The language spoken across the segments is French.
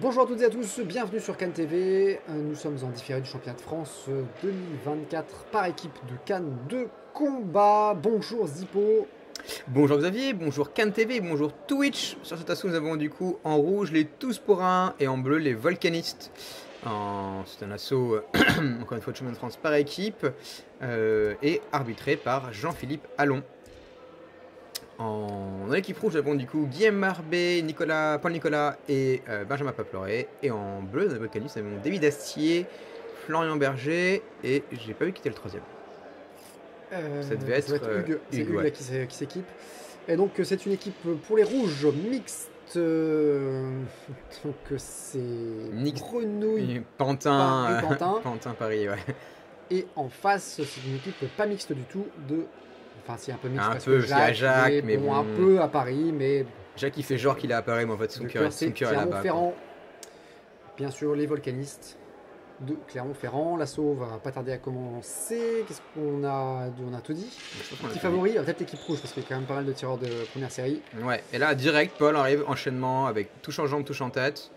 Bonjour à toutes et à tous, bienvenue sur Cannes TV. Nous sommes en différé du championnat de France 2024 par équipe de Cannes de combat. Bonjour Zippo. Bonjour Xavier, bonjour Cannes TV, bonjour Twitch. Sur cet assaut, nous avons du coup en rouge les Tous pour un et en bleu les Volcanistes. C'est un assaut, encore une fois, de championnat de France par équipe et arbitré par Jean-Philippe Allon. Dans l'équipe rouge, nous avons du coup Guillaume Marbet, Paul Nicolas et Benjamin Papleray. Et en bleu, dans les Volcanistes, nous avons David Astier, Florian Berger et j'ai pas vu qui était le troisième. Ça devait être Hugues. C'est Hugues ouais. là, qui s'équipe. Et donc c'est une équipe pour les rouges mixte. Donc c'est Grenouille, Pantin, Pantin. Pantin Paris, ouais. Et en face, c'est une équipe pas mixte du tout de... Enfin, c'est un peu mixte Un parce peu, que c'est à Jacques, mais bon, bon. un peu à Paris, mais... Jacques, il fait genre qu'il est à Paris, mais en fait, son cœur est là-bas. Clermont-Ferrand. Bien sûr, les volcanistes de Clermont-Ferrand. L'assaut va pas tarder à commencer. Qu'est-ce qu'on a? On a tout dit. Petit favori, peut-être l'équipe rouge, parce qu'il y a quand même pas mal de tireurs de première série. Ouais, et là, direct, Paul arrive, enchaînement avec touche en jambe, touche en tête.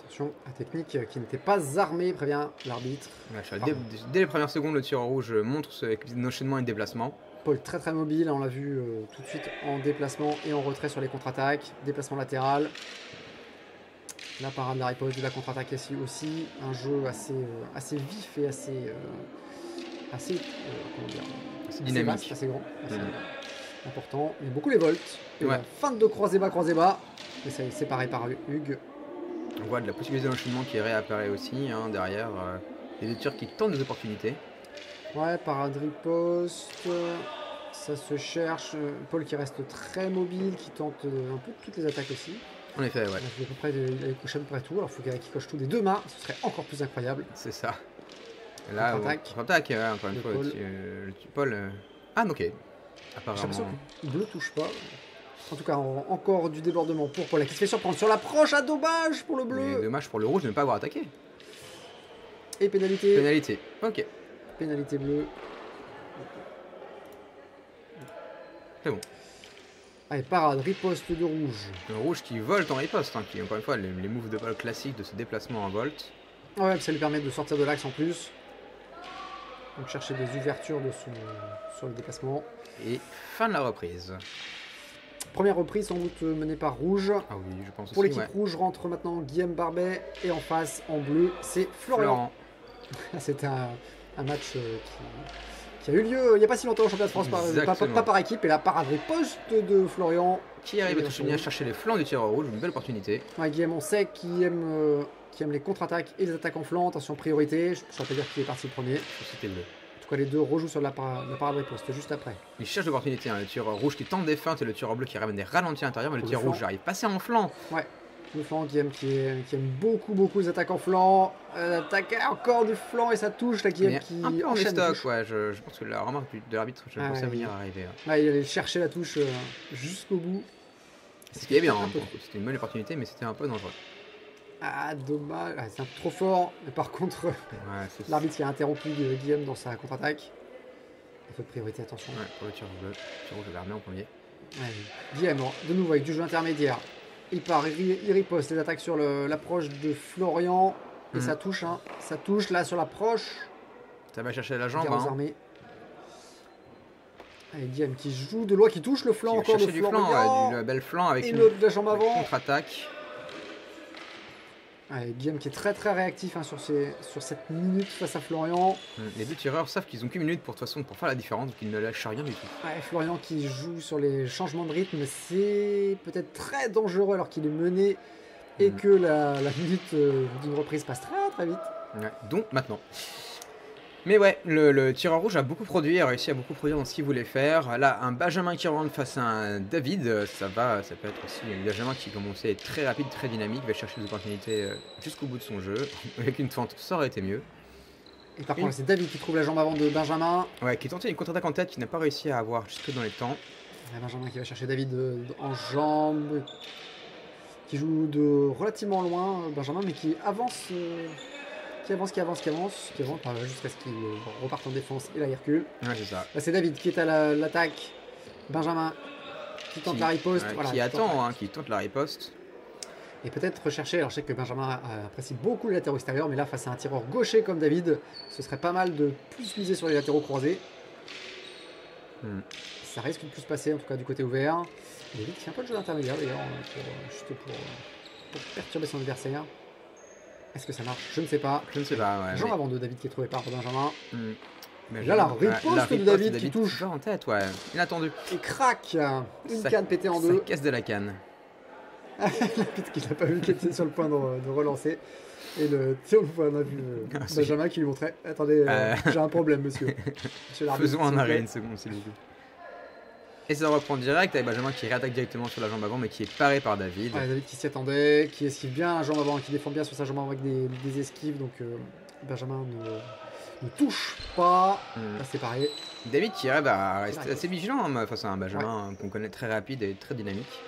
Attention, un technique qui n'était pas armé, prévient l'arbitre. Ouais, dès les premières secondes, le tireur rouge montre un enchaînement et le déplacement. Paul très très mobile, on l'a vu tout de suite en déplacement et en retrait sur les contre-attaques. Déplacement latéral. La parade de la riposte de la contre-attaque ici aussi. Un jeu assez vif et assez dynamique. Vaste, assez grand. Assez important. Il y a beaucoup les volts. Et ouais. Fin de croisé bas. Et ça est séparé par Hugues. On voit de la possibilité d'enchaînement qui réapparaît aussi derrière. Les deux tirs qui tentent des opportunités. Ouais, parade riposte. Ça se cherche. Paul qui reste très mobile, qui tente un peu toutes les attaques aussi. En effet, ouais. Il a coché à peu près tout. Alors il faut qu'il coche tout des deux mains. Ce serait encore plus incroyable. C'est ça. Et là, contre-attaque, encore une fois. Paul. Ah, ok. Apparemment. J'ai l'impression que bleu touche pas. En tout cas, encore du débordement pour Paul qui se fait surprendre sur l'approche. Ah, dommage pour le bleu. Et dommage pour le rouge de ne pas avoir attaqué. Et pénalité. Pénalité, ok. Pénalité bleue. C'est bon. Allez, parade, riposte de rouge. Le rouge qui volte en riposte, qui encore une fois les moves de balle classiques de ce déplacement en volt. Ouais, ça lui permet de sortir de l'axe en plus. Donc chercher des ouvertures sur le déplacement. Et fin de la reprise. Première reprise sans doute menée par rouge. Ah oui, je pense pour aussi. Pour l'équipe rouge rentre maintenant Guillaume Barbet. Et en face, en bleu, c'est Florian. C'était un match qui a eu lieu il n'y a pas si longtemps au championnat de France, pas par équipe. Et la parade riposte de Florian. Qui arrive à chercher les flancs du tireur rouge, une belle opportunité. Ouais, Guillaume, on sait qu'il aime les contre-attaques et les attaques en flanc. Attention, priorité. Je ne saurais pas dire qui est parti le premier. C'était bleu. En tout cas, les deux rejouent sur la parade riposte juste après. Il cherche l'opportunité, le tireur rouge qui tente des feintes et le tireur bleu qui ramène des ralentis à l'intérieur, mais le tireur rouge arrive passer en flanc. Ouais, le flanc Guillaume qui aime beaucoup les attaques en flanc. Attaque encore du flanc et ça touche. La Guillaume qui un peu en stock, ouais. Je pense que la remarque de l'arbitre, je pensais venir arriver. Ouais, il allait chercher la touche jusqu'au bout. Ce qui est bien, c'était une bonne opportunité, mais c'était un peu dangereux. Ah, dommage, c'est un peu trop fort. Mais par contre, l'arbitre qui a interrompu Guillaume dans sa contre-attaque. Il faut de priorité, attention. Ouais, pour le tir bleu. Le tir rouge, je l'ai remis en premier. Ouais, Guillaume, de nouveau avec du jeu intermédiaire. Il part, il riposte les attaques sur l'approche de Florian. Et ça touche, hein. Ça touche là sur l'approche. Ça va chercher la jambe. Allez, Guillaume qui joue de loin, qui touche le flanc qui encore de Florian. Du bel flanc avec la jambe avant. Contre-attaque. Allez, Guillaume qui est très réactif sur cette minute face à Florian. Les deux tireurs savent qu'ils ont qu'une minute pour faire la différence, donc ils ne lâchent rien du tout. Ouais, Florian qui joue sur les changements de rythme, c'est peut-être très dangereux alors qu'il est mené et que la minute d'une reprise passe très vite. Ouais, donc maintenant. Mais ouais, le tireur rouge a beaucoup produit, a réussi à beaucoup produire dans ce qu'il voulait faire. Là, un Benjamin qui rentre face à un David, ça peut être aussi un Benjamin qui commençait à être très rapide, très dynamique, va chercher des opportunités jusqu'au bout de son jeu. Avec une fente, ça aurait été mieux. Et par contre, c'est David qui trouve la jambe avant de Benjamin. Ouais, qui tentait une contre-attaque en tête, qui n'a pas réussi à avoir jusque dans les temps. Et Benjamin qui va chercher David en jambe, qui joue de relativement loin, Benjamin, mais qui avance. Qui avance jusqu'à ce qu'il reparte en défense et là il recule. Ouais, c'est ça. Là c'est David qui est à l'attaque. Benjamin qui tente la riposte. Qui attend, qui tente la riposte. Et peut-être rechercher, alors je sais que Benjamin apprécie beaucoup les latéraux extérieurs, mais là face à un tireur gaucher comme David, ce serait pas mal de plus miser sur les latéraux croisés. Ça risque de plus passer, en tout cas du côté ouvert. David qui fait un peu de jeu d'intermédiaire d'ailleurs, juste pour perturber son adversaire. Est-ce que ça marche? Je ne sais pas. Je ne sais pas, ouais. Jean avant de David qui est trouvé par Benjamin. Mais là, la riposte de David qui touche. En tête, ouais. Inattendu. Et crac, une canne pétée en deux. Ça casse de la canne. La pute qu'il n'a pas vu, qui était sur le point de relancer. Et on a vu Benjamin qui lui montrait: attendez, j'ai un problème, monsieur. Faisons un arrêt une seconde, s'il vous plaît. Et ça reprend direct avec Benjamin qui réattaque directement sur la jambe avant, mais qui est paré par David. Ouais, David qui s'y attendait, qui esquive bien la jambe avant, qui défend bien sur sa jambe avant avec des esquives. Donc Benjamin ne touche pas. Là, c'est pareil. David qui arrive à rester assez vigilant face à un Benjamin qu'on connaît très rapide et très dynamique.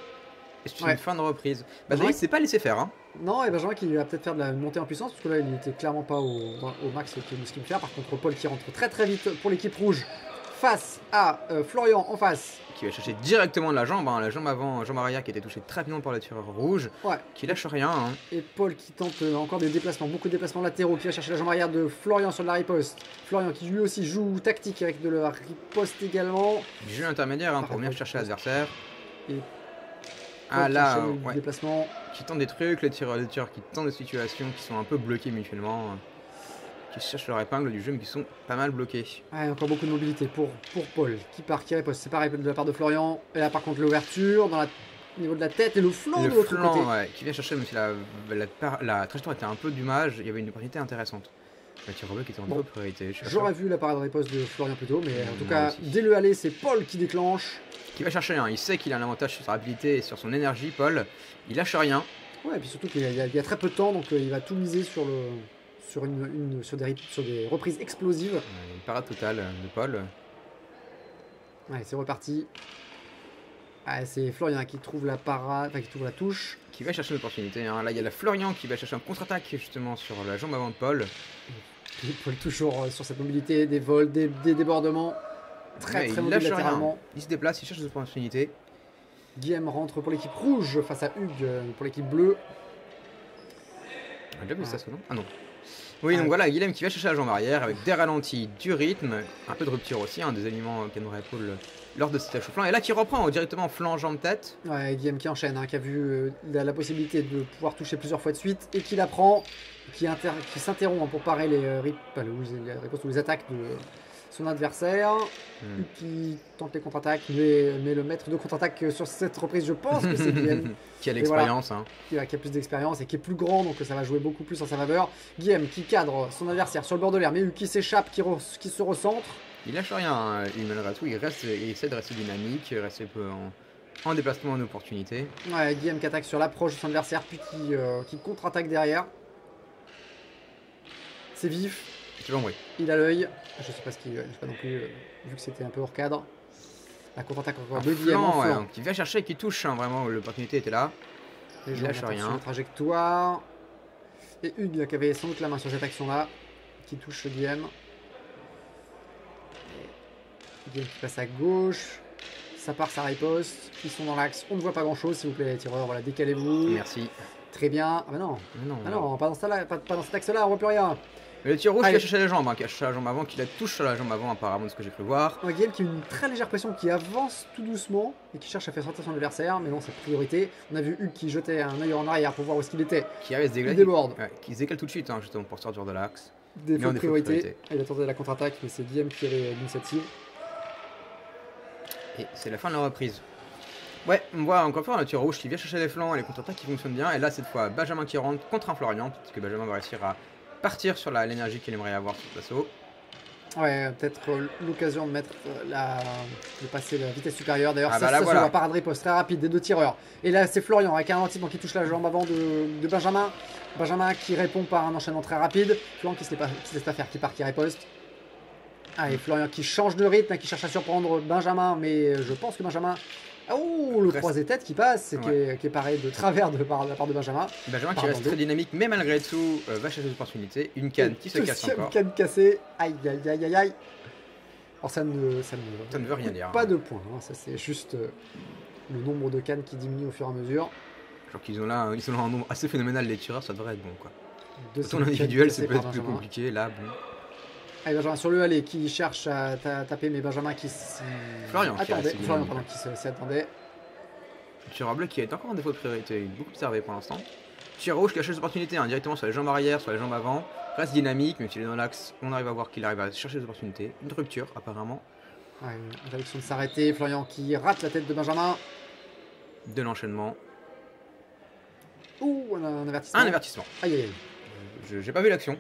Et c'est une fin de reprise. David s'est pas laissé faire. Non, et Benjamin qui va peut-être faire de la montée en puissance, parce que là il n'était clairement pas au max de ce qu'il peut faire. Par contre, Paul qui rentre très très vite pour l'équipe rouge face à Florian en face. Qui va chercher directement la jambe avant, jambe arrière qui était touchée très rapidement par le tireur rouge. Qui lâche rien. Et Paul qui tente encore des déplacements, beaucoup de déplacements latéraux, qui va chercher la jambe arrière de Florian sur de la riposte. Florian qui lui aussi joue tactique avec de la riposte également. Du jeu intermédiaire pour venir chercher l'adversaire. Et là, déplacement. Qui tente des trucs, les tireurs qui tentent des situations qui sont un peu bloquées mutuellement. Qui cherchent leur épingle du jeu mais qui sont pas mal bloqués. Encore beaucoup de mobilité pour Paul qui part, qui riposte. C'est pareil de la part de Florian. Et là par contre l'ouverture au niveau de la tête et le flanc de l'autre côté. Qui vient chercher, même si la trajectoire était un peu dommage, il y avait une opportunité intéressante. Le tir au but qui était en double priorité. J'aurais vu la parade de riposte de Florian plus tôt, mais en tout cas, dès le aller, c'est Paul qui déclenche. Qui va chercher, il sait qu'il a un avantage sur sa rapidité et sur son énergie, Paul. Il lâche rien. Ouais, et puis surtout qu'il y a très peu de temps, donc il va tout miser sur des reprises explosives. Une parade totale de Paul. Ouais, c'est reparti. C'est Florian qui trouve la parade, qui trouve la touche. Qui va chercher l'opportunité. Là, il y a la Florian qui va chercher un contre-attaque justement sur la jambe avant de Paul. Et Paul toujours sur cette mobilité, des vols, des débordements. Très mobile latéralement. Il se déplace, il cherche des opportunités. Guillaume rentre pour l'équipe rouge face à Hugues pour l'équipe bleue. On a déjà vu ça, non? Ah non. Oui, donc voilà, Guillaume qui va chercher la jambe arrière avec des ralentis, du rythme, un peu de rupture aussi, des éléments qui nous Paul lors de cet échauffement. Et là qui reprend directement flanc, jambe, tête. Ouais, Guillaume qui enchaîne, qui a vu la possibilité de pouvoir toucher plusieurs fois de suite et qui la prend, qui s'interrompt pour parer les ripostes ou les attaques de son adversaire, qui tente les contre-attaques, mais le maître de contre-attaque sur cette reprise, je pense que c'est Guillaume. Qui a l'expérience. Qui a plus d'expérience et qui est plus grand, donc ça va jouer beaucoup plus en sa faveur. Guillaume qui cadre son adversaire sur le bord de l'air, mais qui s'échappe, qui se recentre. Il lâche rien, malgré tout, il essaie de rester dynamique, rester peu en déplacement, en opportunité. Ouais, Guillaume qui attaque sur l'approche de son adversaire, puis qui contre-attaque derrière. C'est vif. Il a l'œil. Je sais pas ce qu'il ne pas non plus, vu que c'était un peu hors cadre. La contre-attaque encore de Guillaume en flanc. Qui vient chercher, qui touche, vraiment, l'opportunité était là. Il lâche rien. Trajectoire. Et Hugues qui avait sans doute la main sur cette action-là, qui touche Guillaume. Guillaume qui passe à gauche. Ça part, ça riposte. Ils sont dans l'axe. On ne voit pas grand-chose, s'il vous plaît, les tireurs. Voilà, décalez-vous. Merci. Très bien. Ah bah non. Non, pas dans cet axe-là, on voit plus rien. Mais le tir rouge qui a cherché la jambe, qui a cherché la jambe avant, qui la touche sur la jambe avant apparemment de ce que j'ai cru voir. Guillaume qui a une très légère pression, qui avance tout doucement et qui cherche à faire sortir son adversaire, mais non, c'est priorité. On a vu Hugues qui jetait un œil en arrière pour voir où est-ce qu'il était. Qui avait se dégager. Il déborde. Qui se décale tout de suite, justement, pour sortir de l'axe. Défaut de priorité. Il a tenté la contre-attaque, mais c'est Guillaume qui avait l'initiative. Et c'est la fin de la reprise. Ouais, on voit encore une fois un tir rouge qui vient chercher les flancs et les contre-attaques qui fonctionnent bien. Et là, cette fois, Benjamin qui rentre contre un Florian, parce que Benjamin va réussir à partir sur l'énergie qu'il aimerait avoir sur cet assaut. Ouais, peut-être l'occasion de mettre de passer la vitesse supérieure. D'ailleurs, ça se voit, parade riposte très rapide des deux tireurs. Et là, c'est Florian avec un anti qui touche la jambe avant de Benjamin. Benjamin qui répond par un enchaînement très rapide. Florian qui se laisse pas faire, qui part, qui riposte. Et Florian qui change de rythme, qui cherche à surprendre Benjamin, mais je pense que Benjamin... Oh, le croisé tête qui passe, qui est pareil de travers de la part de Benjamin. Benjamin qui reste très dynamique, mais malgré tout, va chercher des opportunités. Une canne qui se casse encore. Une canne cassée, aïe aïe aïe aïe aïe. Alors ça ne veut rien dire. Pas de points, ça c'est juste le nombre de cannes qui diminue au fur et à mesure. Genre qu'ils ont là, ils sont là un nombre assez phénoménal les tireurs, ça devrait être bon quoi. Deux Ton individuel, cassés ça peut par être plus Benjamin. compliqué, là, bon. Allez, Benjamin sur le aller qui cherche à taper, mais Benjamin qui s'y Florian qui attendait. reste Florian, dynamique. pardon, qui s'y attendait. Le tireur bleu qui est encore un défaut de priorité, beaucoup observé pour l'instant. Tireur rouge qui a cherché des opportunités, hein, directement sur les jambes arrière, sur les jambes avant. Reste dynamique, même s'il est dans l'axe, on arrive à voir qu'il arrive à chercher des opportunités. Une rupture, apparemment, Ouais, interdiction de s'arrêter. Florian qui rate la tête de Benjamin. de l'enchaînement. Ouh, on a un avertissement. Un avertissement. Aïe, aïe, aïe. J'ai pas vu l'action.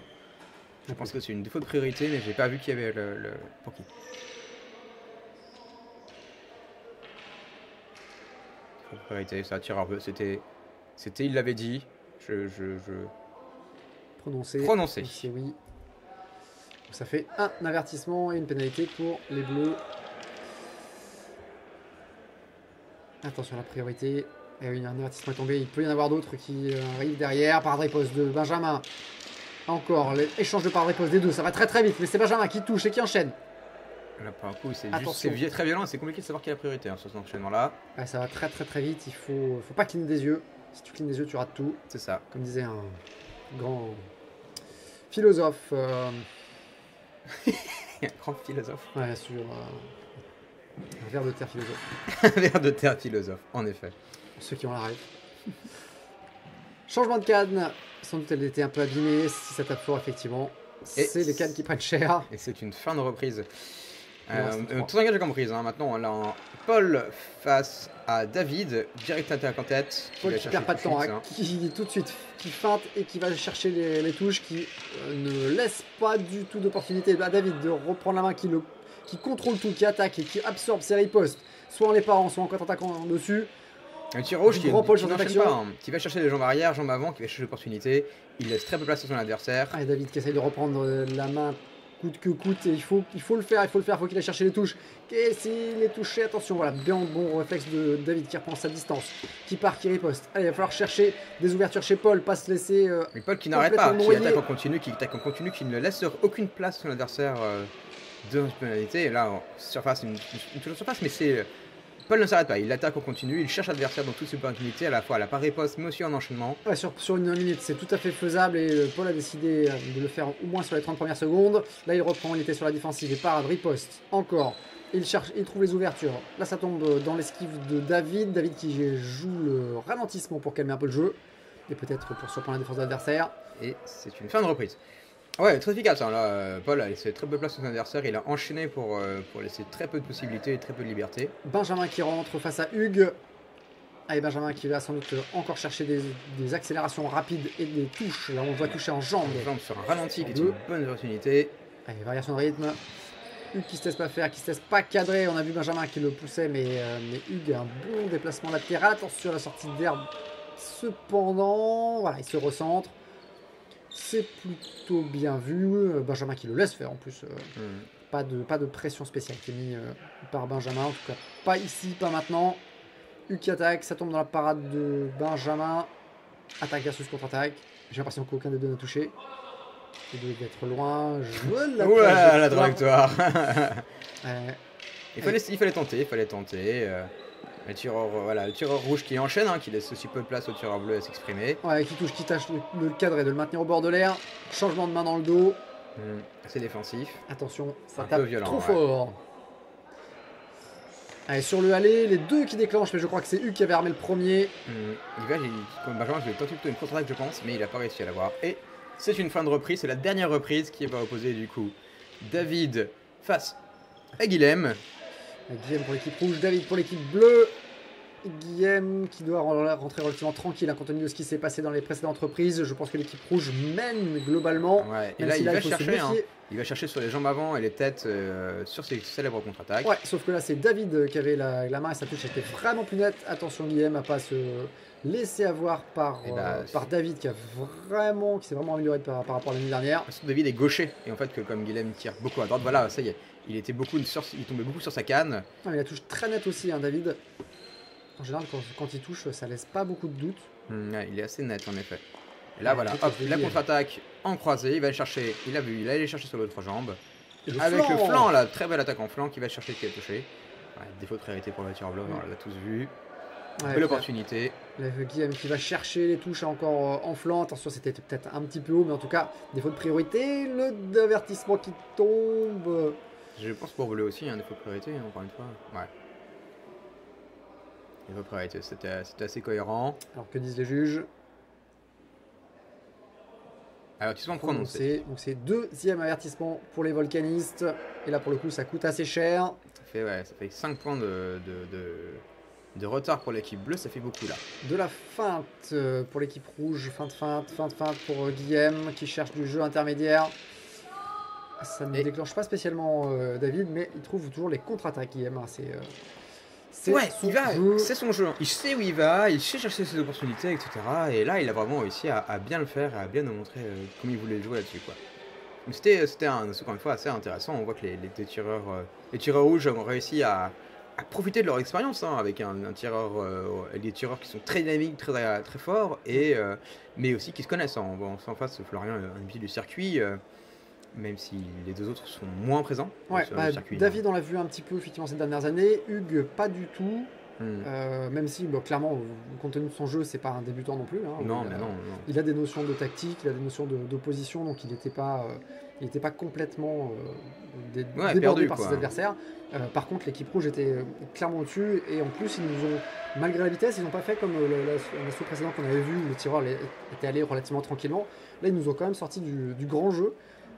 Je pense que c'est une défaut de priorité, mais j'ai pas vu qu'il y avait le... Pour qui Défaut de priorité, ça tire un peu. C'était, il l'avait dit. Je... Prononcé. Prononcé. C'est oui. Donc ça fait un avertissement et une pénalité pour les bleus. Attention à la priorité. Et oui, un avertissement est tombé. Il peut y en avoir d'autres qui arrivent derrière. Par riposte de Benjamin. Encore l'échange de par riposte des deux. Ça va très très vite. Mais c'est Benjamin qui touche et qui enchaîne. Là, par un coup, c'est Attention. juste, c'est très violent et c'est compliqué de savoir qui a la priorité hein, sur cet enchaînement-là. Ouais, ça va très très très vite. Il faut pas cligner des yeux. Si tu clignes des yeux, tu rates tout. C'est ça. Comme disait un grand philosophe. Un grand philosophe. Ouais, sur un ver de terre philosophe. Un ver de terre philosophe, en effet. Pour ceux qui ont la rêve. Changement de canne. Sans doute elle était un peu abîmée. Si ça tape fort, effectivement. Et C'est les cannes qui prennent cher. Et c'est une fin de reprise. c'est trois. Tout engage comme prise. Hein. Maintenant, on a un Paul face à David, direct attaque en tête. Paul va qui chercher perd pas de tout temps, suite, hein, hein. qui tout de suite qui feinte et qui va chercher les touches, qui ne laisse pas du tout d'opportunité à David de reprendre la main, qui contrôle tout, qui attaque et qui absorbe ses ripostes, soit en les parant, soit en contre-attaquant dessus. Un tir rouge qui, Grand Paul qui sur cette n'enchaîne action. pas, hein. Qui va chercher les jambes arrière, jambes avant, qui va chercher l'opportunité. Il laisse très peu de place à son adversaire. Ah, et David qui essaye de reprendre la main coûte que coûte, et il faut le faire, il faut qu'il aille chercher les touches. Et s'il est touché, attention, voilà, bien bon réflexe de David qui reprend sa distance, qui part, qui riposte. Allez, il va falloir chercher des ouvertures chez Paul, pas se laisser... Mais Paul qui n'arrête pas, complètement qui noyé. attaque en continu, qui ne laisse aucune place à son adversaire de pénalité. Et là, en surface, une touche en surface, mais c'est... Paul ne s'arrête pas, il attaque en continu, il cherche l'adversaire dans toutes ses opportunités, à la fois à la par riposte, mais aussi en enchaînement. Ouais, sur une minute, c'est tout à fait faisable et Paul a décidé de le faire au moins sur les 30 premières secondes. Là, il reprend, il était sur la défensive et parade, riposte, encore. Il cherche, il trouve les ouvertures. Là, ça tombe dans l'esquive de David. David qui joue le ralentissement pour calmer un peu le jeu et peut-être pour surprendre la défense de l'adversaire. Et c'est une fin de reprise. Ouais, très efficace. Hein, là, Paul a laissé très peu de place à son adversaire. Il a enchaîné pour laisser très peu de possibilités et très peu de liberté. Benjamin qui rentre face à Hugues. Allez, Benjamin qui va sans doute encore chercher des accélérations rapides et des touches. Là, on voit toucher en jambes. Jambe sur un ralenti, qui est Deux. une bonne opportunité. Allez, variation de rythme. Hugues qui se laisse pas faire, qui se laisse pas cadrer. On a vu Benjamin qui le poussait, mais Hugues a un bon déplacement latéral. Attention à la sortie d'herbe. Cependant, voilà, il se recentre. C'est plutôt bien vu. Benjamin qui le laisse faire en plus. Pas de pression spéciale qui est mise par Benjamin. En tout cas, pas ici, pas maintenant. Hugues qui attaque, ça tombe dans la parade de Benjamin. Attaque versus contre-attaque. J'ai l'impression qu'aucun des deux n'a touché. Il doit être loin. Je Ouah, la trajectoire. Euh, il fallait tenter. Le tireur rouge qui enchaîne, hein, qui laisse aussi peu de place au tireur bleu à s'exprimer. ouais, qui touche, qui tâche de le cadrer, de le maintenir au bord de l'air. Changement de main dans le dos. C'est défensif. Attention, ça Un peu tape violent, trop ouais. fort. Allez, sur le aller, les deux qui déclenchent, mais je crois que c'est Hugues qui avait armé le premier. Comme Benjamin, je vais tenter plutôt une contre-attaque, je pense, mais il n'a pas réussi à l'avoir. Et c'est une fin de reprise, c'est la dernière reprise qui va opposer du coup David face à Guilhem. Guillaume pour l'équipe rouge, David pour l'équipe bleue. Guillaume qui doit rentrer relativement tranquille hein, compte tenu de ce qui s'est passé dans les précédentes reprises. Je pense que l'équipe rouge mène globalement. Ouais, et même là, si il va faut se chercher. Hein. méfier. Il va chercher sur les jambes avant et les têtes sur ses célèbres contre-attaques. Ouais, sauf que là c'est David qui avait la main et sa touche était vraiment plus nette. Attention Guillaume à pas se laisser avoir par David qui s'est vraiment amélioré par rapport à l'année dernière. Parce que David est gaucher et en fait que comme Guilhem tire beaucoup à droite, voilà, ça y est, il tombait beaucoup sur sa canne. Ah, mais la touche très nette aussi hein, David. En général quand il touche ça laisse pas beaucoup de doute. Ouais, il est assez net en effet. Et là Ouais, voilà, hop, la contre-attaque en croisé, il va chercher, il a vu, il allait chercher sur l'autre jambe. Et le Avec flanc. le flanc, la très belle attaque en flanc qui va chercher qui a touché. Ouais, défaut de priorité pour le tir bleu, on l'a tous vu. Ouais, Belle opportunité. Guillaume qui va chercher les touches encore en flanc. Attention, c'était peut-être un petit peu haut, mais en tout cas, défaut de priorité. Le d'avertissement qui tombe. Je pense pour bleu aussi, un défaut de priorité, encore une fois. Ouais. Défaut de priorité, c'était assez cohérent. Alors que disent les juges? Avertissement prononcé. Donc c'est deuxième avertissement pour les volcanistes. Et là, pour le coup, ça coûte assez cher. Ça fait 5 points de retard pour l'équipe bleue, ça fait beaucoup là. De la feinte pour l'équipe rouge. Feinte pour Guillaume qui cherche du jeu intermédiaire. Ça ne déclenche pas spécialement David, mais il trouve toujours les contre-attaques, Guillaume. C'est son jeu. Il sait où il va, il sait chercher ses opportunités, etc. Et là, il a vraiment réussi à bien le faire, à bien nous montrer comment il voulait le jouer là-dessus, quoi. Donc c'était encore une fois assez intéressant. On voit que les tireurs rouges ont réussi à profiter de leur expérience, hein, avec des tireurs qui sont très dynamiques, très forts, mais aussi qui se connaissent. En face, Florian est un habitué du circuit. Même si les deux autres sont moins présents sur le circuit. David, on l'a vu un petit peu effectivement ces dernières années. Hugues, pas du tout. Même si, clairement, compte tenu de son jeu, c'est pas un débutant non plus. Hein. Non. Il a des notions de tactique, il a des notions d'opposition, donc il n'était pas complètement débordé par ses adversaires. Par contre, l'équipe rouge était clairement au-dessus, et en plus, ils nous ont, malgré la vitesse, ils n'ont pas fait comme l'assaut précédent qu'on avait vu, où le tireur était allé relativement tranquillement. Là, ils nous ont quand même sorti du grand jeu.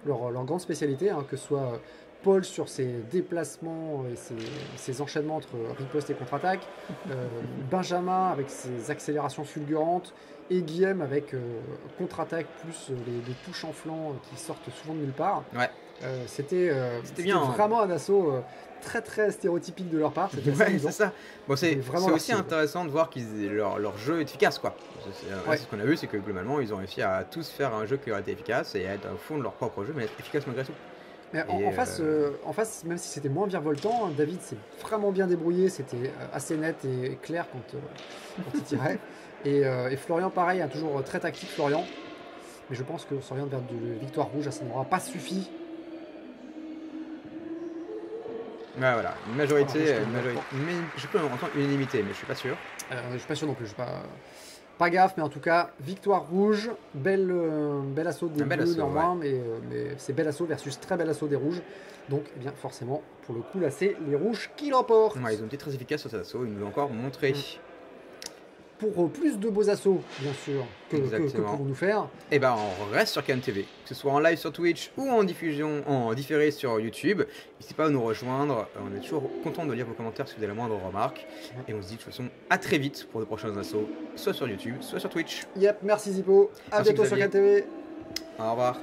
Leur grande spécialité, hein, que ce soit Paul sur ses déplacements et ses enchaînements entre riposte et contre-attaque, Benjamin avec ses accélérations fulgurantes, et Guillaume avec contre-attaque plus les touches en flanc qui sortent souvent de nulle part. Ouais. C'était bien, vraiment un assaut très très stéréotypique de leur part. Ouais, c'est ça. Bon, c'est aussi intéressant de voir leur jeu est efficace, quoi. Ce qu'on a vu, c'est que globalement, ils ont réussi à tous faire un jeu qui aurait été efficace et à être au fond de leur propre jeu, mais être efficace malgré tout. Mais en face, même si c'était moins virevoltant, David s'est vraiment bien débrouillé. C'était assez net et clair quand il tirait. Et Florian, pareil, toujours très tactique, Florian. Mais je pense que s'oriente vers de victoire rouge, ça n'aura pas suffi. Ouais, voilà, une majorité, mais je peux entendre unanimité, mais je suis pas sûr. Je suis pas sûr non plus, pas gaffe, mais en tout cas, victoire rouge, bel assaut des bleus néanmoins, mais c'est bel assaut versus très bel assaut des rouges. Donc, eh bien, forcément, pour le coup, là, c'est les rouges qui l'emportent. Ouais, ils ont été très efficaces sur cet assaut, ils nous l'ont encore montré. Pour plus de beaux assauts, bien sûr, que pouvons-nous faire? Et ben, on reste sur Cannes TV, que ce soit en live sur Twitch ou en diffusion, en différé sur YouTube. N'hésitez pas à nous rejoindre. On est toujours content de lire vos commentaires si vous avez la moindre remarque. Et on se dit de toute façon à très vite pour de prochains assauts, soit sur YouTube, soit sur Twitch. Yep, merci Zippo. À bientôt sur Cannes TV. Au revoir.